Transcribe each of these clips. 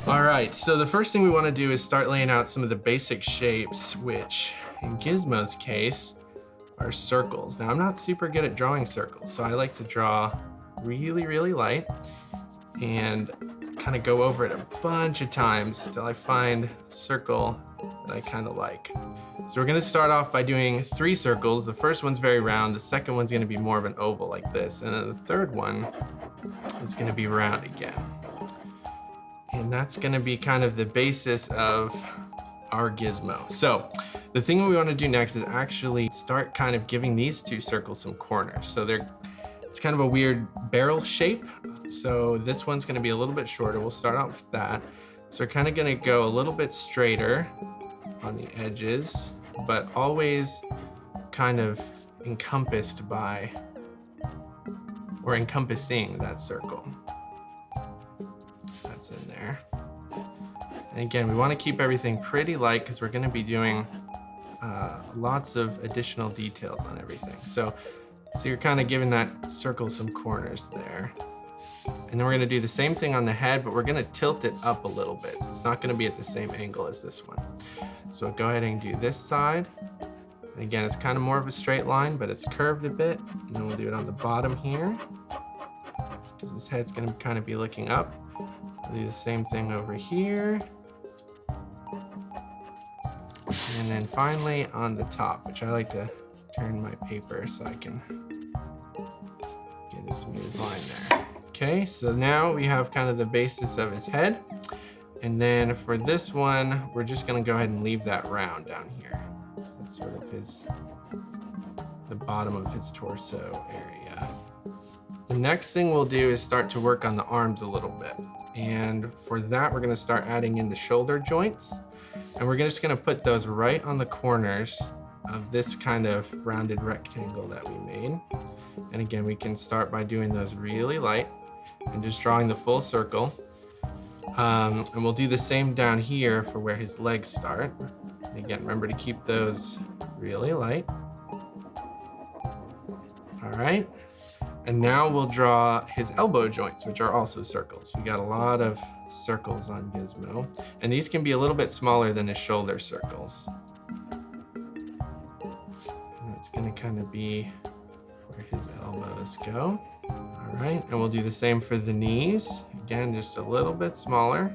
All right, so the first thing we want to do is start laying out some of the basic shapes, which in Gizmo's case are circles. Now, I'm not super good at drawing circles, so I like to draw really, really light and kind of go over it a bunch of times till I find a circle that I kind of like. So we're gonna start off by doing 3 circles. The first one's very round, the second one's gonna be more of an oval like this, and then the third one is gonna be round again. And that's gonna be kind of the basis of our gizmo. So the thing we wanna do next is actually start kind of giving these 2 circles some corners. So it's kind of a weird barrel shape. So this one's gonna be a little bit shorter. We'll start out with that. So we're kind of gonna go a little bit straighter on the edges, but always kind of encompassed by, or encompassing that circle. That's in there. And again, we want to keep everything pretty light because we're going to be doing lots of additional details on everything. So you're kind of giving that circle some corners there. And then we're going to do the same thing on the head, but we're going to tilt it up a little bit. So it's not going to be at the same angle as this one. So go ahead and do this side. And again, it's kind of more of a straight line, but it's curved a bit. And then we'll do it on the bottom here, because his head's going to kind of be looking up. We'll do the same thing over here. And then finally on the top, which I like to turn my paper so I can get a smooth line there. Okay, so now we have kind of the basis of his head. And then for this one, we're just gonna go ahead and leave that round down here. So that's sort of the bottom of his torso area. The next thing we'll do is start to work on the arms a little bit. And for that, we're gonna start adding in the shoulder joints. And we're just gonna put those right on the corners of this kind of rounded rectangle that we made. And again, we can start by doing those really light and just drawing the full circle. And we'll do the same down here for where his legs start. And again, remember to keep those really light. All right. And now we'll draw his elbow joints, which are also circles. We got a lot of circles on Gizmo, and these can be a little bit smaller than his shoulder circles. And that's gonna kind of be where his elbows go. All right, and we'll do the same for the knees. Again, just a little bit smaller.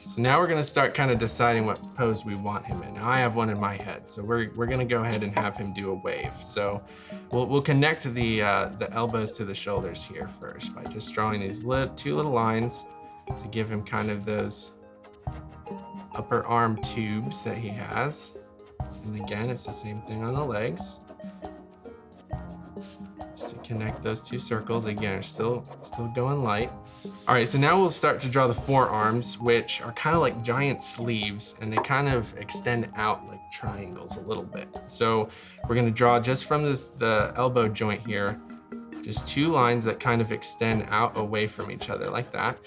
So now we're gonna start kind of deciding what pose we want him in. Now I have one in my head, so we're gonna go ahead and have him do a wave. So we'll connect the elbows to the shoulders here first by just drawing these 2 little lines to give him kind of those upper arm tubes that he has. And again, it's the same thing on the legs. Just to connect those 2 circles. Again, we're still going light. All right, so now we'll start to draw the forearms, which are kind of like giant sleeves, and they kind of extend out like triangles a little bit. So we're gonna draw just from the elbow joint here, just 2 lines that kind of extend out away from each other like that.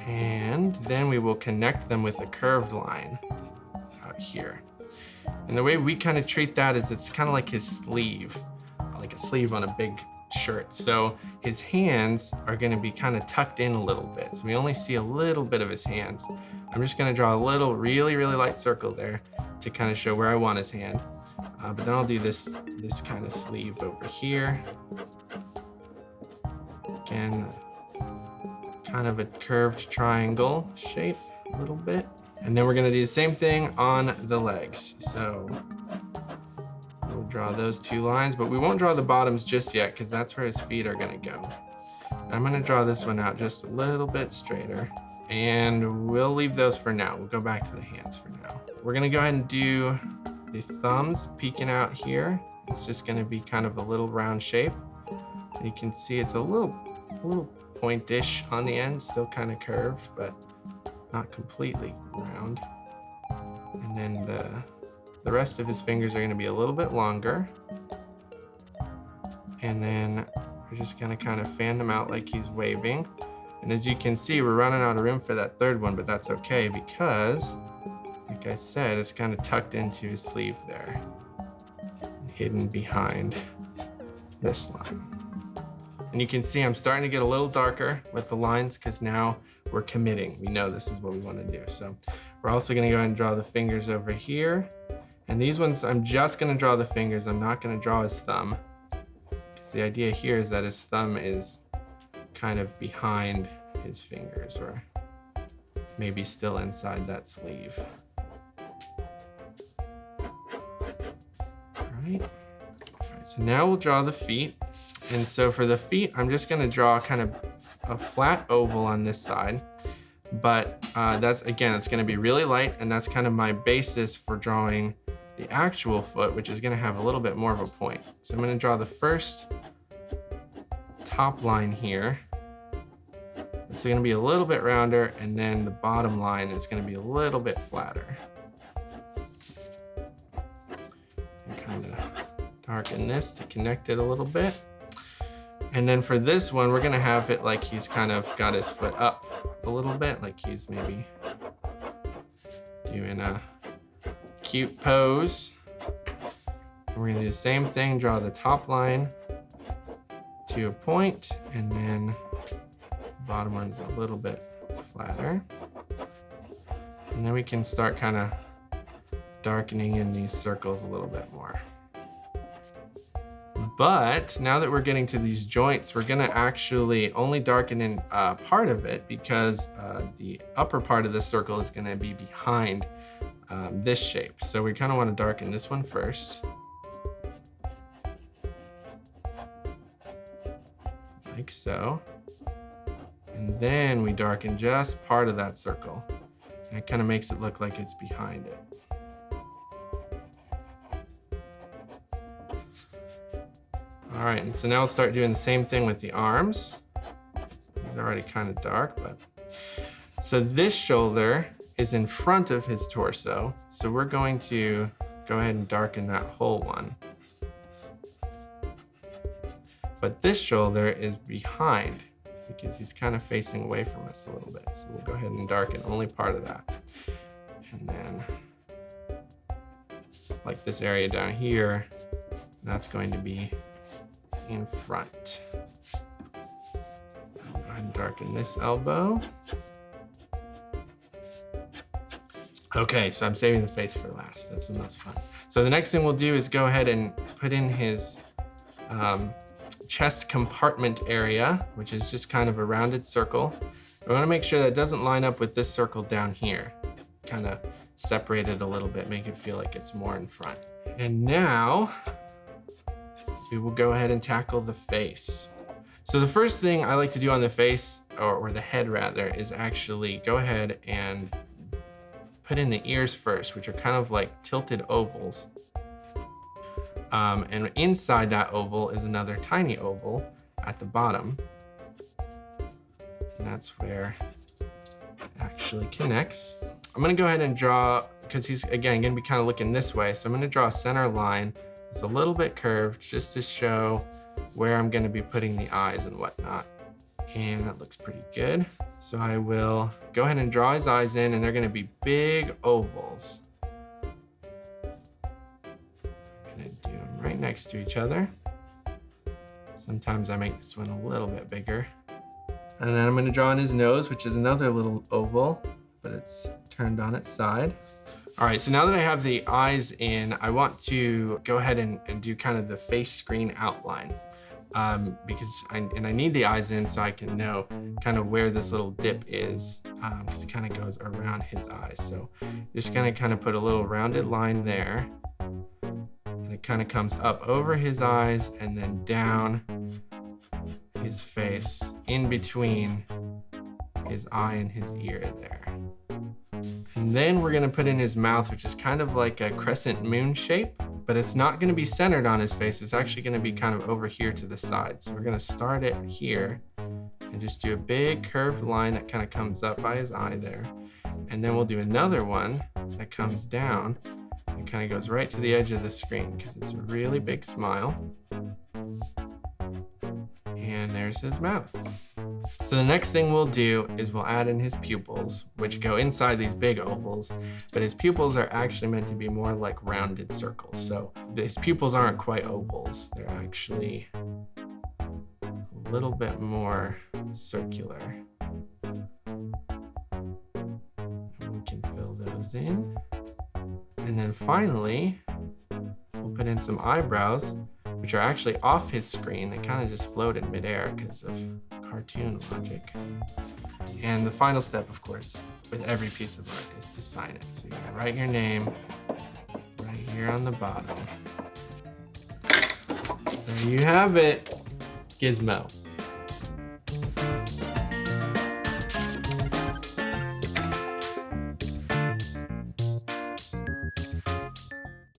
And then we will connect them with a curved line out here. And the way we kind of treat that is it's kind of like his sleeve, like a sleeve on a big shirt. So his hands are going to be kind of tucked in a little bit. So we only see a little bit of his hands. I'm just going to draw a little really, really light circle there to kind of show where I want his hand. But then I'll do this kind of sleeve over here. Again, kind of a curved triangle shape a little bit. And then we're gonna do the same thing on the legs. So we'll draw those 2 lines, but we won't draw the bottoms just yet because that's where his feet are gonna go. I'm gonna draw this one out just a little bit straighter, and we'll leave those for now. We'll go back to the hands for now. We're gonna go ahead and do the thumbs peeking out here. It's just gonna be kind of a little round shape. And you can see it's a little pointish on the end, still kind of curved, but not completely round. And then the rest of his fingers are going to be a little bit longer. And then we're just going to kind of fan them out like he's waving. And as you can see, we're running out of room for that third one, but that's okay because I like I said, it's kind of tucked into his sleeve there, hidden behind this line. And you can see I'm starting to get a little darker with the lines because now we're committing. We know this is what we want to do. So we're also going to go ahead and draw the fingers over here. And these ones, I'm just going to draw the fingers. I'm not going to draw his thumb. Because the idea here is that his thumb is kind of behind his fingers, or maybe still inside that sleeve. All right, so now we'll draw the feet. And so for the feet, I'm just gonna draw kind of a flat oval on this side, but that's, again, it's gonna be really light, and that's kind of my basis for drawing the actual foot, which is gonna have a little bit more of a point. So I'm gonna draw the first top line here. It's gonna be a little bit rounder, and then the bottom line is gonna be a little bit flatter. And kind of darken this to connect it a little bit. And then for this one, we're gonna have it like he's kind of got his foot up a little bit, like he's maybe doing a cute pose. And we're gonna do the same thing, draw the top line to a point, and then the bottom one's a little bit flatter. And then we can start kind of darkening in these circles a little bit more. But now that we're getting to these joints, we're gonna actually only darken in part of it, because the upper part of the circle is gonna be behind this shape. So we kind of want to darken this one first. Like so. And then we darken just part of that circle. And it kind of makes it look like it's behind it. All right, and so now we'll start doing the same thing with the arms. These are already kind of dark, but. So this shoulder is in front of his torso. So we're going to go ahead and darken that whole one. But this shoulder is behind because he's kind of facing away from us a little bit. So we'll go ahead and darken only part of that. And then like this area down here, that's going to be in front. I'll go ahead and darken this elbow. Okay, so I'm saving the face for last. That's the most fun. So the next thing we'll do is go ahead and put in his chest compartment area, which is just kind of a rounded circle. I want to make sure that it doesn't line up with this circle down here. Kind of separate it a little bit, make it feel like it's more in front. And now we will go ahead and tackle the face. So the first thing I like to do on the face, or the head rather, is actually go ahead and put in the ears first, which are kind of like tilted ovals. And inside that oval is another tiny oval at the bottom. And that's where it actually connects. I'm gonna go ahead and draw, because he's, again, gonna be kind of looking this way. So I'm gonna draw a center line that's a little bit curved, just to show where I'm gonna be putting the eyes and whatnot. And that looks pretty good. So I will go ahead and draw his eyes in, and they're gonna be big ovals. I'm gonna do them right next to each other. Sometimes I make this one a little bit bigger. And then I'm gonna draw in his nose, which is another little oval, but it's turned on its side. All right, so now that I have the eyes in, I want to go ahead and do kind of the face screen outline. Because I need the eyes in so I can know kind of where this little dip is, because it kind of goes around his eyes. So just gonna kind of put a little rounded line there, and it kind of comes up over his eyes and then down his face, in between his eye and his ear there. And then we're gonna put in his mouth, which is kind of like a crescent moon shape, but it's not gonna be centered on his face. It's actually gonna be kind of over here to the side. So we're gonna start it here and just do a big curved line that kind of comes up by his eye there. And then we'll do another one that comes down and kind of goes right to the edge of the screen, because it's a really big smile. And there's his mouth. So the next thing we'll do is we'll add in his pupils, which go inside these big ovals, but his pupils are actually meant to be more like rounded circles. So his pupils aren't quite ovals. They're actually a little bit more circular. And we can fill those in. And then finally, we'll put in some eyebrows, which are actually off his screen. They kind of just float in midair because of cartoon logic. And the final step, of course, with every piece of art is to sign it. So you're gonna write your name right here on the bottom. There you have it, Gizmo.